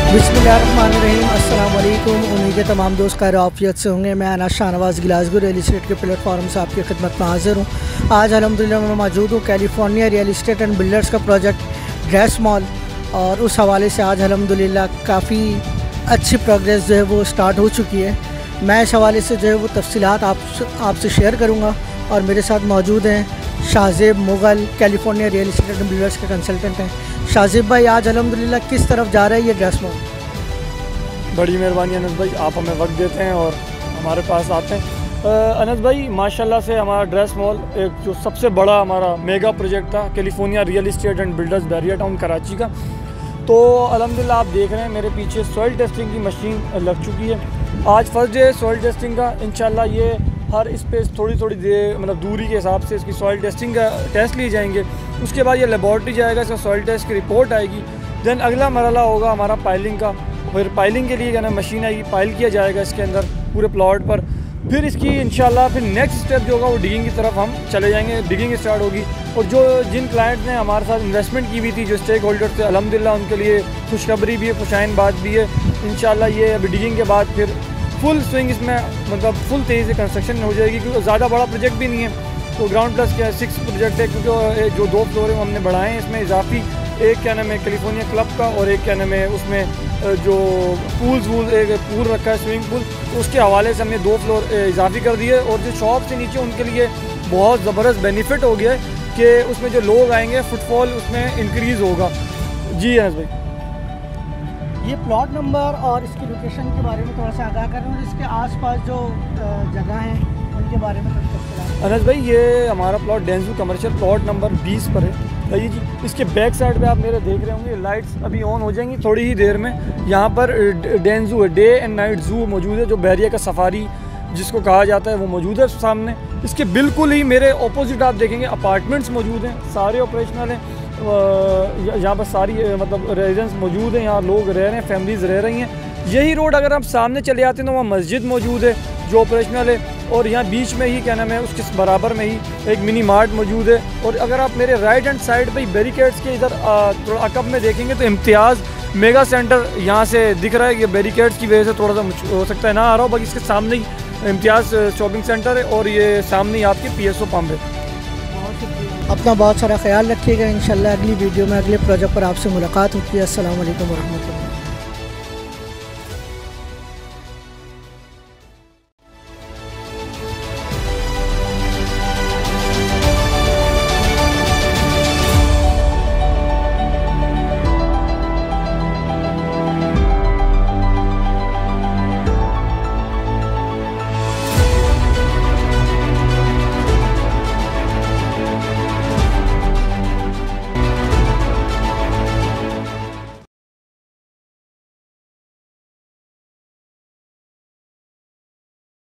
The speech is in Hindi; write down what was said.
बिस्मिल्लाहिर्रहमानिर्रहीम, अस्सलाम वालेकुम। उम्मीद है तमाम दोस्त खैर आफियत से होंगे। मैं Anas Shahnawaz Glasgow real estate के प्लेटफॉर्म से आपकी खिदमत में हाजिर हूँ। आज अल्हम्दुलिल्लाह मैं मौजूद हूँ California real estate and builders का प्रोजेक्ट ड्रेस मॉल, और उस हवाले से आज अल्हम्दुलिल्लाह काफ़ी अच्छी प्रोग्रेस जो है वो स्टार्ट हो चुकी है। मैं इस हवाले से जो है वो तफसीलात आपसे शेयर करूँगा, और मेरे साथ मौजूद हैं Shahzeb Mughal, California real estate and builders के कंसल्टेंट हैं। शाहज़ेब भाई, आज अल्हम्दुलिल्लाह किस तरफ जा रहा है ये ड्रेस मॉल? बड़ी मेहरबानी अनस भाई, आप हमें वक्त देते हैं और हमारे पास आते हैं। अनस भाई, माशाल्लाह से हमारा ड्रेस मॉल एक जो सबसे बड़ा हमारा मेगा प्रोजेक्ट था California real estate and builders barrier town Karachi का, तो अल्हम्दुलिल्लाह आप देख रहे हैं मेरे पीछे सॉइल टेस्टिंग की मशीन लग चुकी है। आज फर्स्ट डे सॉइल टेस्टिंग का। इंशाल्लाह ये हर इस पे थोड़ी देर मतलब दूरी के हिसाब से इसकी सॉइल टेस्टिंग का टेस्ट लिए जाएंगे। उसके बाद ये लेबॉर्ट्री जाएगा, इसका सॉइल टेस्ट की रिपोर्ट आएगी। देन अगला मरहला होगा हमारा पाइलिंग का। फिर पाइलिंग के लिए क्या ना मशीन आएगी, पाइल किया जाएगा इसके अंदर पूरे प्लॉट पर। फिर इसकी इंशाल्लाह फिर नेक्स्ट स्टेप जो होगा वो डिगिंग की तरफ हम चले जाएंगे, डिगिंग स्टार्ट होगी। और जो जिन क्लाइंट्स ने हमारे साथ इन्वेस्टमेंट की हुई थी, जो स्टेक होल्डर थे, अल्हम्दुलिल्लाह उनके लिए खुशखबरी भी है, खुशाइन बात भी है। इंशाल्लाह ये अभी डिगिंग के बाद फिर फुल स्विंग इसमें मतलब फुल तेज़ी से कंस्ट्रक्शन हो जाएगी, क्योंकि ज़्यादा बड़ा प्रोजेक्ट भी नहीं है। तो ग्राउंड प्लस क्या 6 प्रोजेक्ट है, क्योंकि जो 2 फ्लोर है हमने बढ़ाए हैं। इसमें इजाफी एक क्या नाम है कैलिफोर्निया क्लब का, और एक क्या नाम है उसमें जो पूल एक पूल रखा है स्विमिंग पूल, तो उसके हवाले से हमने 2 फ्लोर इजाफी कर दिए। और जो शॉप से नीचे उनके लिए बहुत ज़बरदस्त बेनिफिट हो गया है कि उसमें जो लोग आएंगे फुटफॉल उसमें इंक्रीज़ होगा। जी अनस भाई, ये प्लॉट नंबर और इसकी लोकेशन के बारे में थोड़ा सा आगाह करें, और इसके आसपास जो जगह हैं उनके बारे में थोड़ा। अनस भाई, ये हमारा प्लॉट डेंजू कमर्शियल प्लॉट नंबर 20 पर है। सही जी, इसके बैक साइड पे आप मेरे देख रहे होंगे लाइट्स अभी ऑन हो जाएंगी थोड़ी ही देर में। यहाँ पर डेंजू है, डे एंड नाइट जू मौजूद है, जो बैरिया का सफारी जिसको कहा जाता है वो मौजूद है सामने। इसके बिल्कुल ही मेरे ऑपोजिट आप देखेंगे अपार्टमेंट्स मौजूद हैं, सारे ऑपरेशनल हैं। यहाँ पर सारी मतलब रेजिडेंस मौजूद हैं, यहाँ लोग रह रहे हैं, फैमिलीज़ रह रही हैं। यही रोड अगर आप सामने चले आते हैं तो वहाँ मस्जिद मौजूद है जो ऑपरेशनल है, और यहाँ बीच में ही क्या नाम है उसके बराबर में ही एक मिनी मार्ट मौजूद है। और अगर आप मेरे राइट हैंड साइड पे बैरिकेड्स के इधर थोड़ा अकब में देखेंगे तो इम्तियाज़ मेगा सेंटर यहाँ से दिख रहा है। ये बैरिकेड्स की वजह से थोड़ा सा हो सकता है ना आ रहा हो, बाकी इसके सामने ही इम्तियाज़ शॉपिंग सेंटर है, और ये सामने ही आपकी PSO पंप है। अपना बहुत सारा ख्याल रखिएगा। इंशाल्लाह अगली वीडियो में अगले प्रोजेक्ट पर आपसे मुलाकात होती है। अस्सलाम वालेकुम वरहमतुल्लाह।